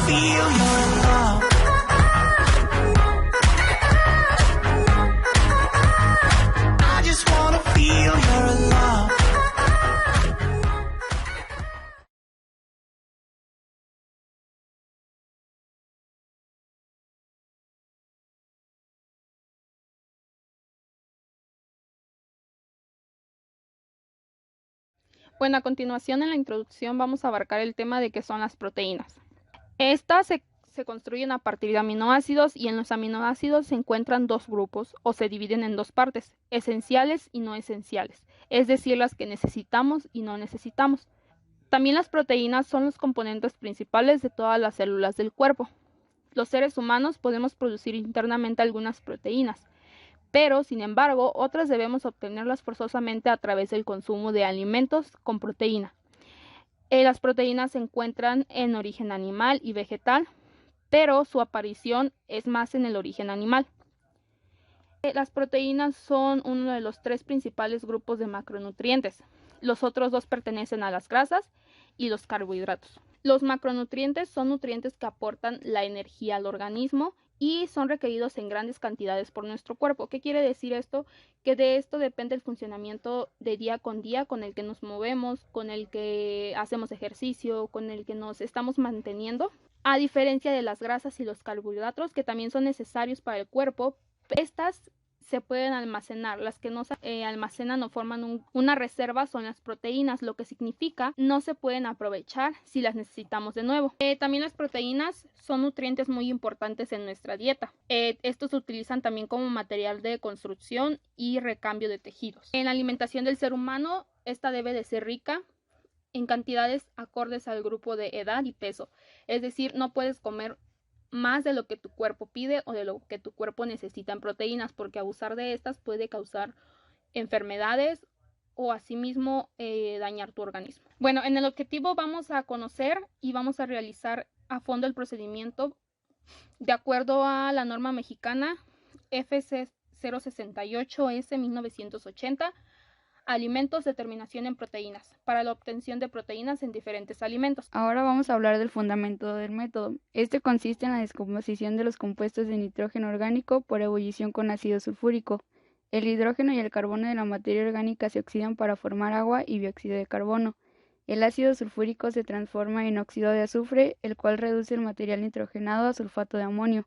feel your love. I just wanna feel your love. Bueno, a continuación en la introducción vamos a abarcar el tema de qué son las proteínas. Estas se construyen a partir de aminoácidos y en los aminoácidos se encuentran dos grupos o se dividen en dos partes, esenciales y no esenciales, es decir, las que necesitamos y no necesitamos. También las proteínas son los componentes principales de todas las células del cuerpo. Los seres humanos podemos producir internamente algunas proteínas, pero, sin embargo, otras debemos obtenerlas forzosamente a través del consumo de alimentos con proteína. Las proteínas se encuentran en origen animal y vegetal, pero su aparición es más en el origen animal. Las proteínas son uno de los tres principales grupos de macronutrientes. Los otros dos pertenecen a las grasas y los carbohidratos. Los macronutrientes son nutrientes que aportan la energía al organismo y son requeridos en grandes cantidades por nuestro cuerpo. ¿Qué quiere decir esto? Que de esto depende el funcionamiento de día con día con el que nos movemos, con el que hacemos ejercicio, con el que nos estamos manteniendo. A diferencia de las grasas y los carbohidratos, que también son necesarios para el cuerpo, estas se pueden almacenar. Las que no se almacenan o forman una reserva son las proteínas, lo que significa no se pueden aprovechar si las necesitamos de nuevo. También las proteínas son nutrientes muy importantes en nuestra dieta. Estos se utilizan también como material de construcción y recambio de tejidos. En la alimentación del ser humano, esta debe de ser rica en cantidades acordes al grupo de edad y peso. Es decir, no puedes comer más de lo que tu cuerpo pide o de lo que tu cuerpo necesita en proteínas, porque abusar de estas puede causar enfermedades o asimismo dañar tu organismo. Bueno, en el objetivo vamos a conocer y vamos a realizar a fondo el procedimiento de acuerdo a la norma mexicana FC 068S 1980, alimentos, determinación en proteínas, para la obtención de proteínas en diferentes alimentos. Ahora vamos a hablar del fundamento del método. Este consiste en la descomposición de los compuestos de nitrógeno orgánico por ebullición con ácido sulfúrico. El hidrógeno y el carbono de la materia orgánica se oxidan para formar agua y dióxido de carbono. El ácido sulfúrico se transforma en óxido de azufre, el cual reduce el material nitrogenado a sulfato de amonio.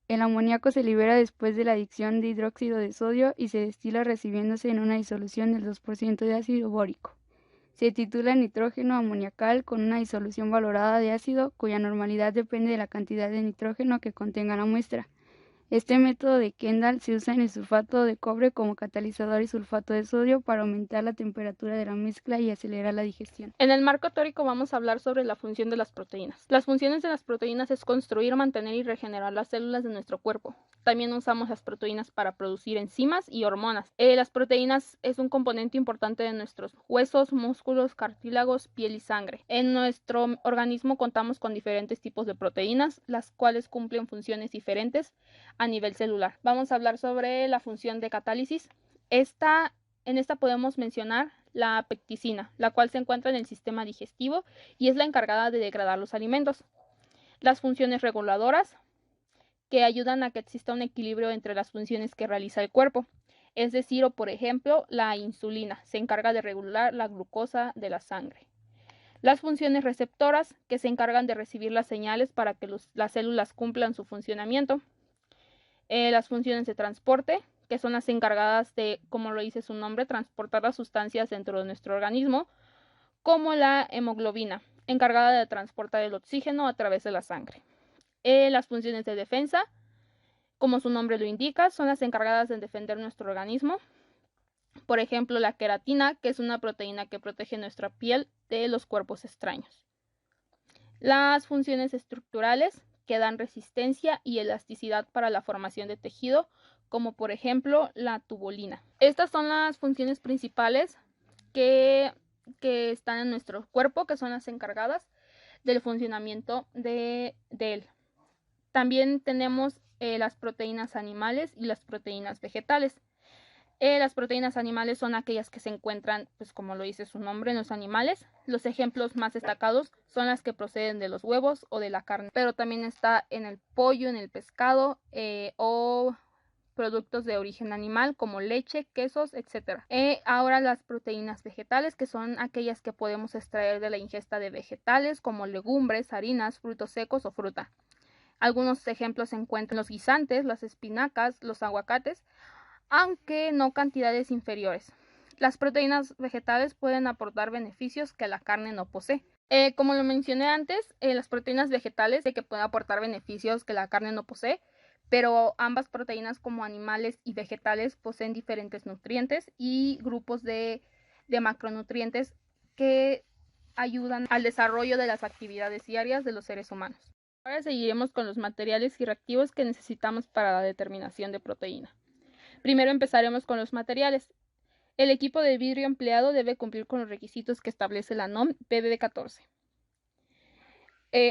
El amoníaco se libera después de la adición de hidróxido de sodio y se destila recibiéndose en una disolución del 2% de ácido bórico. Se titula nitrógeno amoniacal con una disolución valorada de ácido cuya normalidad depende de la cantidad de nitrógeno que contenga la muestra. Este método de Kendall se usa en el sulfato de cobre como catalizador y sulfato de sodio para aumentar la temperatura de la mezcla y acelerar la digestión. En el marco teórico vamos a hablar sobre la función de las proteínas. Las funciones de las proteínas es construir, mantener y regenerar las células de nuestro cuerpo. También usamos las proteínas para producir enzimas y hormonas. Las proteínas es un componente importante de nuestros huesos, músculos, cartílagos, piel y sangre. En nuestro organismo contamos con diferentes tipos de proteínas, las cuales cumplen funciones diferentes a nivel celular. Vamos a hablar sobre la función de catálisis. En esta podemos mencionar la pecticina, la cual se encuentra en el sistema digestivo y es la encargada de degradar los alimentos. Las funciones reguladoras, que ayudan a que exista un equilibrio entre las funciones que realiza el cuerpo. Es decir, por ejemplo, la insulina se encarga de regular la glucosa de la sangre. Las funciones receptoras, que se encargan de recibir las señales para que las células cumplan su funcionamiento. Las funciones de transporte, que son las encargadas de, como lo dice su nombre, transportar las sustancias dentro de nuestro organismo, como la hemoglobina, encargada de transportar el oxígeno a través de la sangre. Las funciones de defensa, como su nombre lo indica, son las encargadas de defender nuestro organismo. Por ejemplo, la queratina, que es una proteína que protege nuestra piel de los cuerpos extraños. Las funciones estructurales, que dan resistencia y elasticidad para la formación de tejido, como por ejemplo la tubulina. Estas son las funciones principales que están en nuestro cuerpo, que son las encargadas del funcionamiento de él. También tenemos las proteínas animales y las proteínas vegetales. Las proteínas animales son aquellas que se encuentran, pues como lo dice su nombre, en los animales. Los ejemplos más destacados son las que proceden de los huevos o de la carne, pero también está en el pollo, en el pescado o productos de origen animal como leche, quesos, etc. Ahora las proteínas vegetales, que son aquellas que podemos extraer de la ingesta de vegetales como legumbres, harinas, frutos secos o fruta. Algunos ejemplos se encuentran los guisantes, las espinacas, los aguacates, aunque no cantidades inferiores. Las proteínas vegetales pueden aportar beneficios que la carne no posee. Como lo mencioné antes, las proteínas vegetales que pueden aportar beneficios que la carne no posee, pero ambas proteínas como animales y vegetales poseen diferentes nutrientes y grupos de macronutrientes que ayudan al desarrollo de las actividades diarias de los seres humanos. Ahora seguiremos con los materiales y reactivos que necesitamos para la determinación de proteína. Primero empezaremos con los materiales. El equipo de vidrio empleado debe cumplir con los requisitos que establece la NOM PBB14.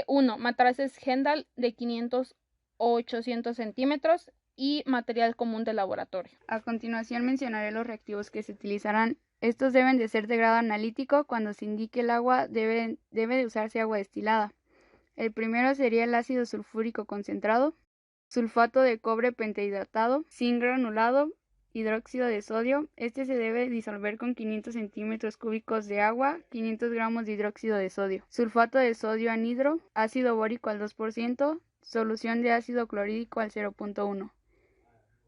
1. Matraces Hendal de 500 o 800 centímetros y material común de laboratorio. A continuación mencionaré los reactivos que se utilizarán. Estos deben de ser de grado analítico. Cuando se indique el agua, debe de usarse agua destilada. El primero sería el ácido sulfúrico concentrado, sulfato de cobre pentahidratado, zinc granulado, hidróxido de sodio. Este se debe disolver con 500 centímetros cúbicos de agua, 500 gramos de hidróxido de sodio, sulfato de sodio anhidro, ácido bórico al 2%, solución de ácido clorhídrico al 0.1.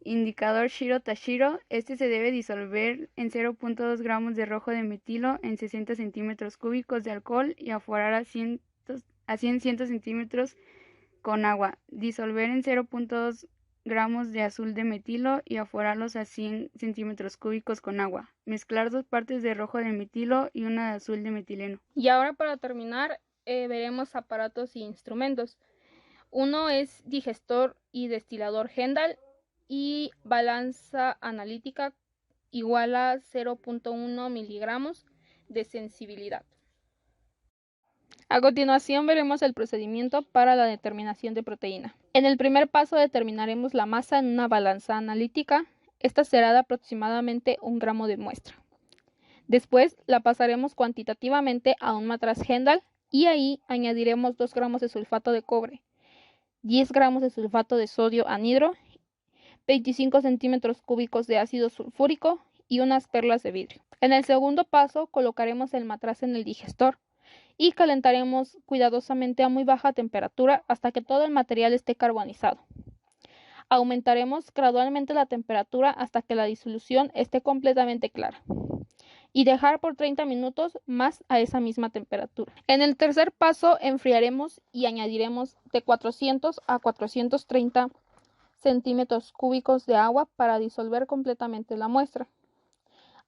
Indicador Shiro-Tashiro. Este se debe disolver en 0.2 gramos de rojo de metilo en 60 centímetros cúbicos de alcohol y aforar a 100 centímetros con agua. Disolver en 0.2 gramos de azul de metilo y aforarlos a 100 centímetros cúbicos con agua. Mezclar 2 partes de rojo de metilo y una de azul de metileno. Y ahora para terminar veremos aparatos y instrumentos. Uno es digestor y destilador Hendal y balanza analítica igual a 0.1 miligramos de sensibilidad. A continuación veremos el procedimiento para la determinación de proteína. En el primer paso determinaremos la masa en una balanza analítica. Esta será de aproximadamente 1 gramo de muestra. Después la pasaremos cuantitativamente a un matraz Hendal y ahí añadiremos 2 gramos de sulfato de cobre, 10 gramos de sulfato de sodio anhidro, 25 centímetros cúbicos de ácido sulfúrico y unas perlas de vidrio. En el segundo paso colocaremos el matraz en el digestor y calentaremos cuidadosamente a muy baja temperatura hasta que todo el material esté carbonizado. Aumentaremos gradualmente la temperatura hasta que la disolución esté completamente clara y dejar por 30 minutos más a esa misma temperatura. En el tercer paso enfriaremos y añadiremos de 400 a 430 centímetros cúbicos de agua para disolver completamente la muestra.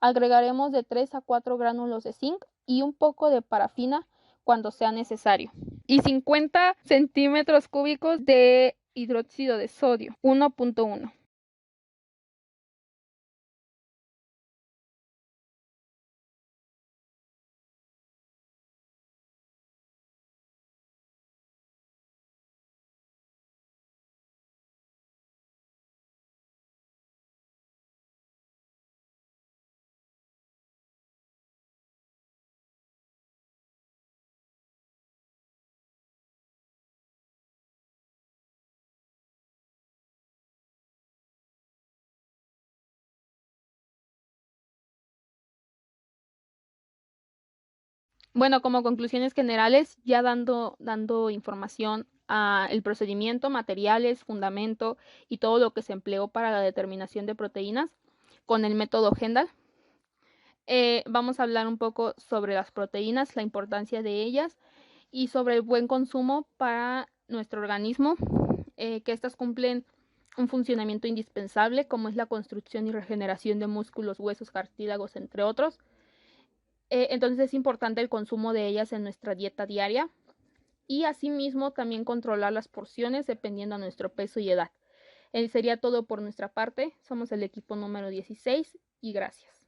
Agregaremos de 3 a 4 gránulos de zinc y un poco de parafina cuando sea necesario. Y 50 centímetros cúbicos de hidróxido de sodio 1.1. Bueno, como conclusiones generales, ya dando información a el procedimiento, materiales, fundamento y todo lo que se empleó para la determinación de proteínas con el método Hendal. Vamos a hablar un poco sobre las proteínas, la importancia de ellas y sobre el buen consumo para nuestro organismo, que estas cumplen un funcionamiento indispensable como es la construcción y regeneración de músculos, huesos, cartílagos, entre otros. Entonces es importante el consumo de ellas en nuestra dieta diaria y asimismo también controlar las porciones dependiendo de nuestro peso y edad. Sería todo por nuestra parte. Somos el equipo número 16 y gracias.